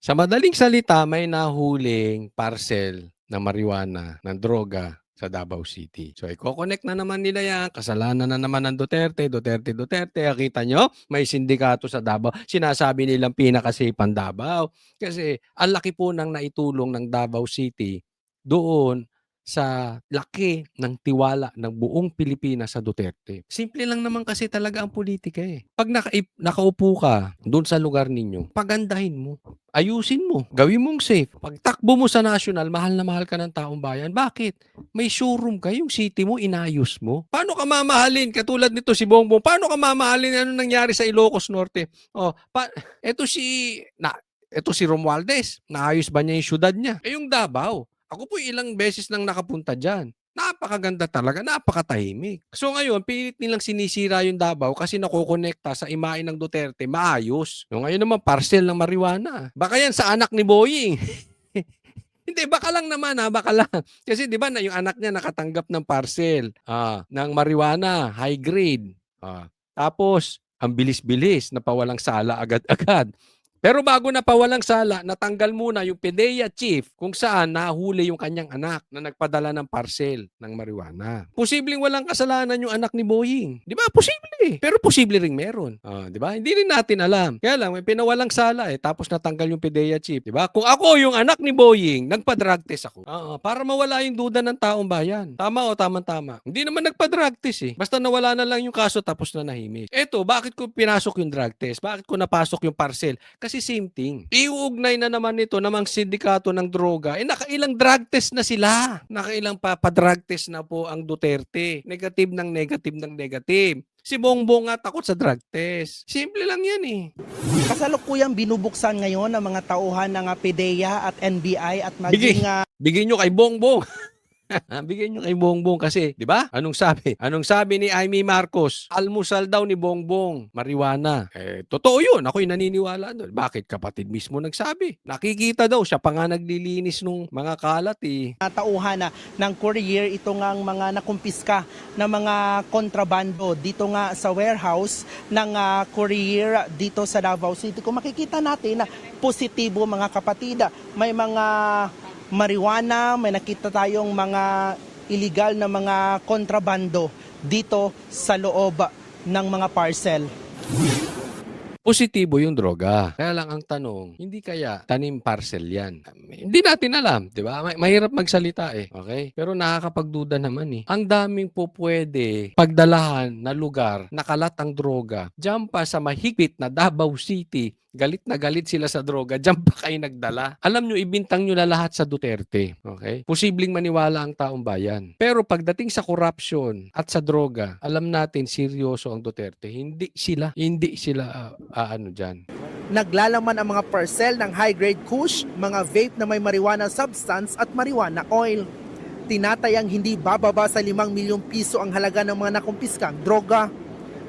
Sa madaling salita, may nahuling parcel na marijuana, ng droga sa Davao City. So, iko-connect na naman nila yan, kasalanan na naman ng Duterte, Duterte, Duterte. Kita nyo, may sindikato sa Davao. Sinasabi nilang pinaka-safe ang Davao. Kasi ang laki po ng naitulong ng Davao City doon sa laki ng tiwala ng buong Pilipinas sa Duterte. Simple lang naman kasi talaga ang politika eh. Pag nakaupo ka doon sa lugar ninyo, pagandahin mo. Ayusin mo, gawin mong safe. Pag takbo mo sa national, mahal na mahal ka ng taong bayan. Bakit? May showroom ka, yung city mo, inayos mo. Paano ka mamahalin? Katulad nito si Bongbong, paano ka mamahalin? Ano nangyari sa Ilocos Norte? Eto si Romualdez, naayos ba niya yung syudad niya? Yung Davao, ako po ilang beses nang nakapunta dyan. Napakaganda talaga, napakatahimik. So ngayon, pilit nilang sinisira yung Davao kasi nakokonekta sa imahe ng Duterte, maayos. So ngayon naman, parcel ng marijuana. Baka yan sa anak ni Boying. Hindi, baka lang naman baka lang. Kasi di ba na yung anak niya nakatanggap ng parcel ng marijuana, high grade. Tapos, ang bilis-bilis, napawalang sala agad-agad. Pero bago napawalang sala, natanggal muna yung PDEA chief kung saan nahuli yung kanyang anak na nagpadala ng parcel ng marijuana. Posibleng walang kasalanan yung anak ni Boying. Di ba? Posible. Pero posible ring meron. Di ba? Hindi rin natin alam. Kaya lang, may pinawalang sala tapos natanggal yung PDEA chief. Di ba? Kung ako yung anak ni Boying, nagpa-drug test ako. Para mawala yung duda ng taong bayan. Tama o tama-tama? Hindi naman nagpa-drug test Basta nawala na lang yung kaso tapos na nahimik. Eto, bakit ko pinasok yung drug test? Bakit ko napasok yung parcel? Kasi same thing. Iuugnay na naman ito namang sindikato ng droga. Nakailang drug test na sila. Nakailang papadrug test na po ang Duterte. Negative ng negative ng negative. Si Bongbong nga takot sa drug test. Simple lang yan Kasalukuyang binubuksan ngayon ng mga tauhan ng PDEA at NBI at maging Bigyan nyo kay Bongbong. Bigyan nyo kay Bongbong kasi, di ba? Anong sabi? Anong sabi ni Amy Marcos? Almusal daw ni Bongbong, marijuana. Totoo yun. Ako'y naniniwala doon. Bakit? Kapatid mismo nagsabi. Nakikita daw, siya pa nga naglilinis nung mga kalat tauhan ng courier, ito ngang mga nakumpiska na mga kontrabando dito nga sa warehouse ng courier dito sa Davao City. Kung makikita natin na positibo mga kapatid, may mga marijuana, may nakita tayong mga illegal na mga kontrabando dito sa loob ng mga parcel. Positibo yung droga. Kaya lang ang tanong, hindi kaya tanim parcel yan? Hindi natin alam, di ba? Mahirap magsalita okay? Pero nakakapagduda naman Ang daming po pwede pagdalahan na lugar, nakalat ang droga. Diyan pa sa mahigpit na Davao City, galit na galit sila sa droga, diyan pa kayo nagdala. Alam nyo, ibintang nyo na lahat sa Duterte. Okay? Posibleng maniwala ang taong bayan. Pero pagdating sa corruption at sa droga, alam natin seryoso ang Duterte. Hindi sila dyan. Naglalaman ang mga parcel ng high-grade kush, mga vape na may marijuana substance at marijuana oil. Tinatayang hindi bababa sa 5 milyong piso ang halaga ng mga nakumpiskang droga.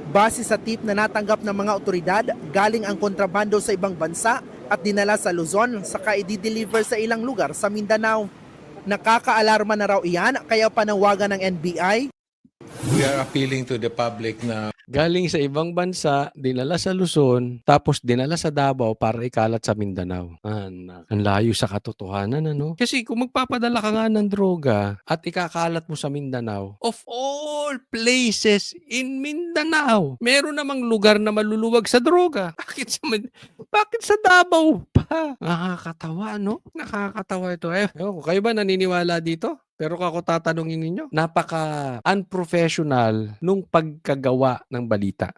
Base sa tip na natanggap ng mga otoridad, galing ang kontrabando sa ibang bansa at dinala sa Luzon saka i-deliver sa ilang lugar sa Mindanao. Nakakaalarma na raw iyan kaya panawagan ng NBI. We are appealing to the public na galing sa ibang bansa, dinala sa Luzon, tapos dinala sa Davao para ikalat sa Mindanao. Ang layo sa katotohanan, ano? Kasi kung magpapadala ka nga ng droga at ikakalat mo sa Mindanao, of all places in Mindanao, meron namang lugar na maluluwag sa droga. Bakit sa Davao pa? Nakakatawa, no? Nakakatawa ito. Kayo ba naniniwala dito? Pero ako tatanungin ninyo, napaka-unprofessional nung pagkagawa ng balita.